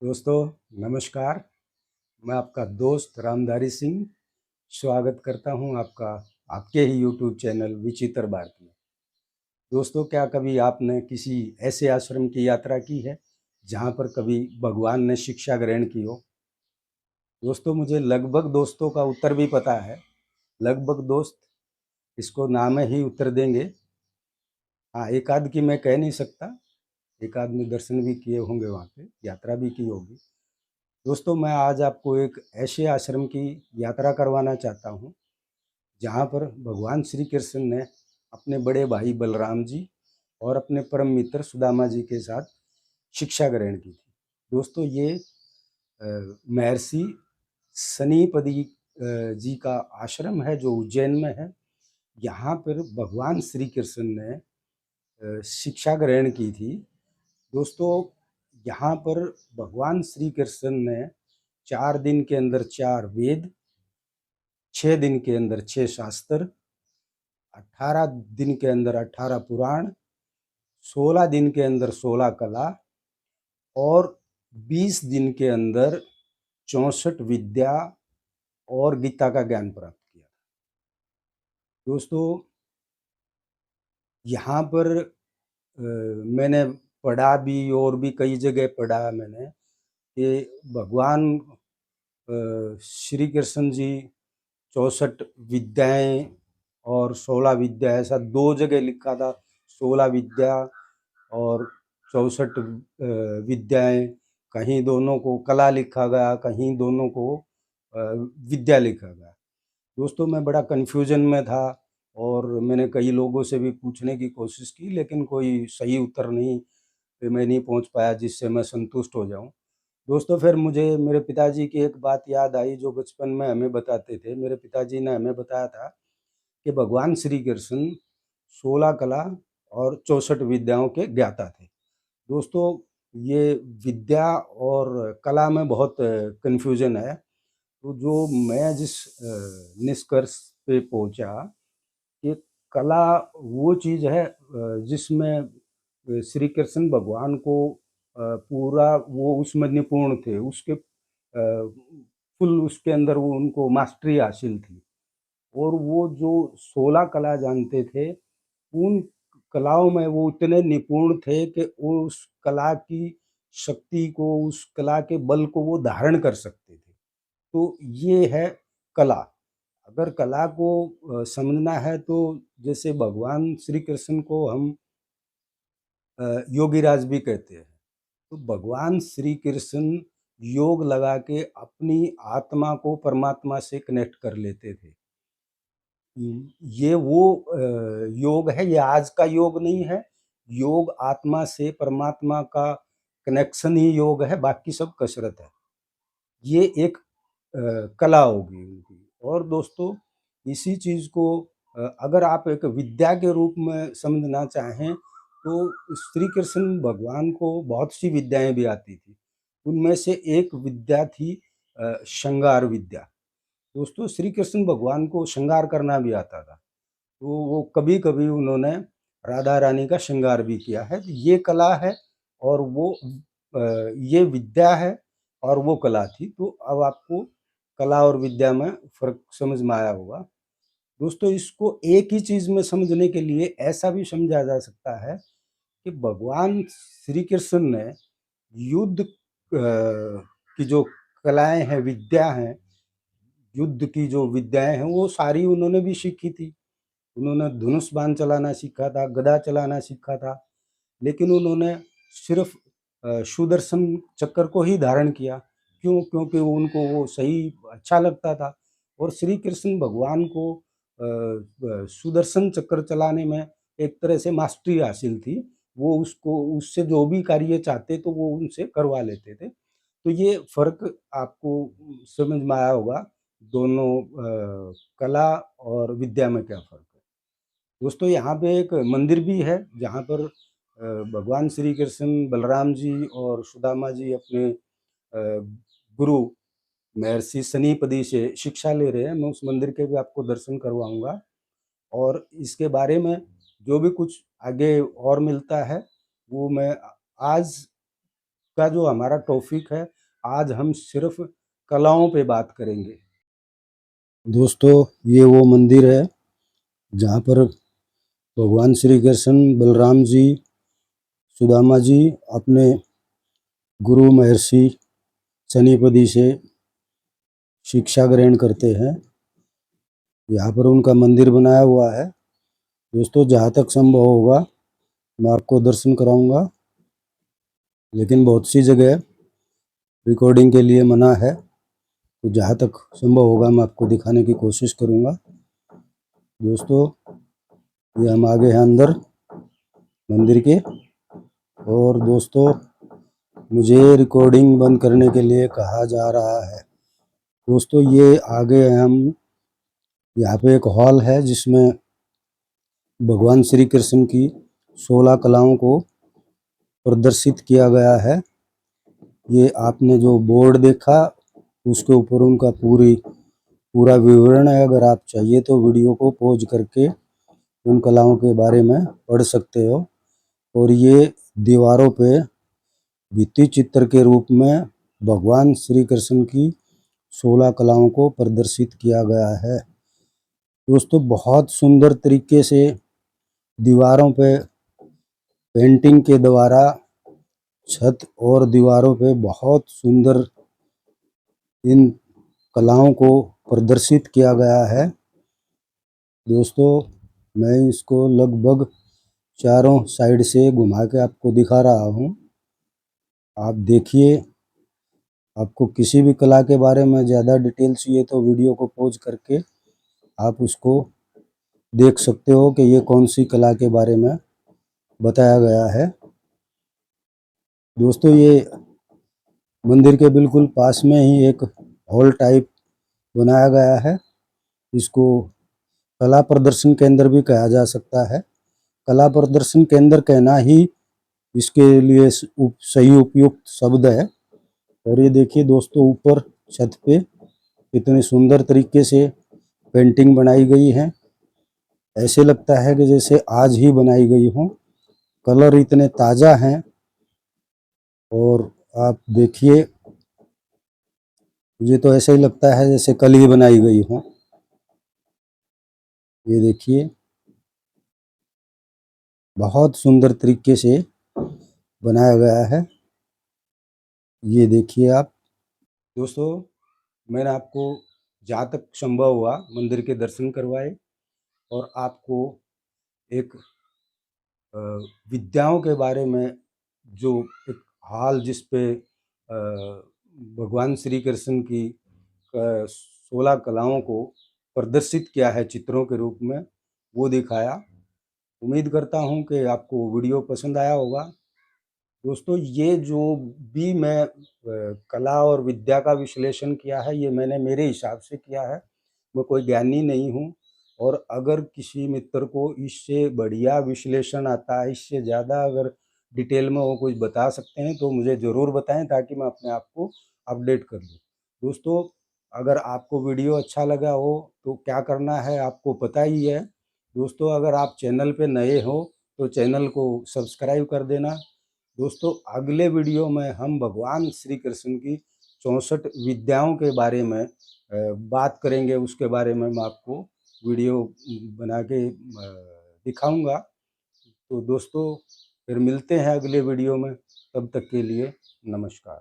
दोस्तों नमस्कार। मैं आपका दोस्त रामधारी सिंह स्वागत करता हूं आपका आपके ही यूट्यूब चैनल विचित्र भारत में। दोस्तों, क्या कभी आपने किसी ऐसे आश्रम की यात्रा की है जहां पर कभी भगवान ने शिक्षा ग्रहण की हो? दोस्तों, मुझे लगभग दोस्तों का उत्तर भी पता है। लगभग दोस्त इसको नाम ही उत्तर देंगे। हाँ, एक आध की मैं कह नहीं सकता। एक आध में दर्शन भी किए होंगे, वहाँ पे यात्रा भी की होगी। दोस्तों, मैं आज आपको एक ऐसे आश्रम की यात्रा करवाना चाहता हूँ जहाँ पर भगवान श्री कृष्ण ने अपने बड़े भाई बलराम जी और अपने परम मित्र सुदामा जी के साथ शिक्षा ग्रहण की थी। दोस्तों, ये महर्षि सनीपदी जी का आश्रम है जो उज्जैन में है। यहाँ पर भगवान श्री कृष्ण ने शिक्षा ग्रहण की थी। दोस्तों, यहाँ पर भगवान श्री कृष्ण ने 4 दिन के अंदर 4 वेद, 6 दिन के अंदर 6 शास्त्र, 18 दिन के अंदर 18 पुराण, 16 दिन के अंदर 16 कला और 20 दिन के अंदर 64 विद्या और गीता का ज्ञान प्राप्त किया। दोस्तों, यहाँ पर मैंने पढ़ा भी और भी कई जगह पढ़ा मैंने कि भगवान श्री कृष्ण जी 64 विद्याएं और 16 विद्या, ऐसा 2 जगह लिखा था। 16 विद्या और 64 विद्याएं, कहीं दोनों को कला लिखा गया, कहीं दोनों को विद्या लिखा गया। दोस्तों, मैं बड़ा कन्फ्यूजन में था और मैंने कई लोगों से भी पूछने की कोशिश की, लेकिन कोई सही उत्तर नहीं पे मैं नहीं पहुंच पाया जिससे मैं संतुष्ट हो जाऊं। दोस्तों, फिर मुझे मेरे पिताजी की एक बात याद आई जो बचपन में हमें बताते थे। मेरे पिताजी ने हमें बताया था कि भगवान श्री कृष्ण 16 कला और 64 विद्याओं के ज्ञाता थे। दोस्तों, ये विद्या और कला में बहुत कन्फ्यूजन है। तो जो मैं जिस निष्कर्ष पे पहुंचा कि कला वो चीज़ है जिसमें श्री कृष्ण भगवान को पूरा वो उसमें निपुण थे। उसके फुल उसके अंदर वो उनको मास्टरी हासिल थी और वो जो 16 कला जानते थे, उन कलाओं में वो इतने निपुण थे कि वो उस कला की शक्ति को, उस कला के बल को वो धारण कर सकते थे। तो ये है कला। अगर कला को समझना है तो जैसे भगवान श्री कृष्ण को हम योगीराज भी कहते हैं। तो भगवान श्री कृष्ण योग लगा के अपनी आत्मा को परमात्मा से कनेक्ट कर लेते थे। ये वो योग है, ये आज का योग नहीं है। योग आत्मा से परमात्मा का कनेक्शन ही योग है, बाकी सब कसरत है। ये एक कला होगी उनकी। और दोस्तों, इसी चीज़ को अगर आप एक विद्या के रूप में समझना चाहें तो श्री कृष्ण भगवान को बहुत सी विद्याएं भी आती थी। उनमें से एक विद्या थी श्रृंगार विद्या। दोस्तों, श्री कृष्ण भगवान को श्रृंगार करना भी आता था। तो वो कभी कभी उन्होंने राधा रानी का श्रृंगार भी किया है। ये कला है और वो ये विद्या है और वो कला थी। तो अब आपको कला और विद्या में फर्क समझ में आया होगा। दोस्तों, इसको एक ही चीज में समझने के लिए ऐसा भी समझा जा सकता है कि भगवान श्री कृष्ण ने युद्ध की जो कलाएं हैं, विद्या हैं, युद्ध की जो विद्याएं हैं वो सारी उन्होंने भी सीखी थी। उन्होंने धनुष बाण चलाना सीखा था, गदा चलाना सीखा था, लेकिन उन्होंने सिर्फ सुदर्शन चक्र को ही धारण किया। क्यों? क्योंकि उनको वो सही अच्छा लगता था। और श्री कृष्ण भगवान को सुदर्शन चक्र चलाने में एक तरह से मास्टरी हासिल थी। वो उसको उससे जो भी कार्य चाहते तो वो उनसे करवा लेते थे। तो ये फ़र्क आपको समझ में आया होगा, दोनों कला और विद्या में क्या फ़र्क है। दोस्तों, यहाँ पे एक मंदिर भी है जहाँ पर भगवान श्री कृष्ण, बलराम जी और सुदामा जी अपने गुरु महर्षि सनीपदी से शिक्षा ले रहे हैं। मैं उस मंदिर के भी आपको दर्शन करवाऊँगा और इसके बारे में जो भी कुछ आगे और मिलता है वो मैं आज इसका जो हमारा टॉपिक है, आज हम सिर्फ कलाओं पे बात करेंगे। दोस्तों, ये वो मंदिर है जहाँ पर भगवान श्री कृष्ण, बलराम जी, सुदामा जी अपने गुरु महर्षि शनिपति से शिक्षा ग्रहण करते हैं। यहाँ पर उनका मंदिर बनाया हुआ है। दोस्तों, जहाँ तक संभव होगा मैं आपको दर्शन कराऊंगा, लेकिन बहुत सी जगह रिकॉर्डिंग के लिए मना है, तो जहाँ तक संभव होगा मैं आपको दिखाने की कोशिश करूंगा। दोस्तों, ये हम आगे हैं अंदर मंदिर के, और दोस्तों मुझे रिकॉर्डिंग बंद करने के लिए कहा जा रहा है। दोस्तों, ये आगे हम यहाँ पे एक हॉल है जिसमें भगवान श्री कृष्ण की 16 कलाओं को प्रदर्शित किया गया है। ये आपने जो बोर्ड देखा उसके ऊपर उनका पूरा विवरण है। अगर आप चाहिए तो वीडियो को पॉज करके उन कलाओं के बारे में पढ़ सकते हो। और ये दीवारों पे भित्ति चित्र के रूप में भगवान श्री कृष्ण की 16 कलाओं को प्रदर्शित किया गया है। दोस्तों, बहुत सुंदर तरीके से दीवारों पे पेंटिंग के द्वारा छत और दीवारों पे बहुत सुंदर इन कलाओं को प्रदर्शित किया गया है। दोस्तों, मैं इसको लगभग चारों साइड से घुमा के आपको दिखा रहा हूँ। आप देखिए, आपको किसी भी कला के बारे में ज़्यादा डिटेल चाहिए तो वीडियो को पॉज करके आप उसको देख सकते हो कि ये कौन सी कला के बारे में बताया गया है। दोस्तों, ये मंदिर के बिल्कुल पास में ही एक हॉल टाइप बनाया गया है। इसको कला प्रदर्शन केंद्र भी कहा जा सकता है। कला प्रदर्शन केंद्र कहना ही इसके लिए सही उपयुक्त शब्द है। और ये देखिए दोस्तों, ऊपर छत पे इतने सुंदर तरीके से पेंटिंग बनाई गई है, ऐसे लगता है कि जैसे आज ही बनाई गई हो। कलर इतने ताज़ा हैं, और आप देखिए, मुझे तो ऐसा ही लगता है जैसे कल ही बनाई गई हो। ये देखिए, बहुत सुंदर तरीके से बनाया गया है। ये देखिए आप। दोस्तों, मैंने आपको जहाँ तक संभव हुआ मंदिर के दर्शन करवाए, और आपको एक विद्याओं के बारे में, जो एक हाल जिस पे भगवान श्री कृष्ण की 16 कलाओं को प्रदर्शित किया है चित्रों के रूप में, वो दिखाया। उम्मीद करता हूँ कि आपको वीडियो पसंद आया होगा। दोस्तों, ये जो भी मैं कला और विद्या का विश्लेषण किया है, ये मैंने मेरे हिसाब से किया है। मैं कोई ज्ञानी नहीं हूँ, और अगर किसी मित्र को इससे बढ़िया विश्लेषण आता है, इससे ज़्यादा अगर डिटेल में वो कुछ बता सकते हैं तो मुझे ज़रूर बताएं, ताकि मैं अपने आप को अपडेट कर लूँ। दोस्तों, अगर आपको वीडियो अच्छा लगा हो तो क्या करना है आपको पता ही है। दोस्तों, अगर आप चैनल पे नए हो तो चैनल को सब्सक्राइब कर देना। दोस्तों, अगले वीडियो में हम भगवान श्री कृष्ण की 64 विद्याओं के बारे में बात करेंगे। उसके बारे में मैं आपको वीडियो बना के दिखाऊंगा। तो दोस्तों, फिर मिलते हैं अगले वीडियो में। तब तक के लिए नमस्कार।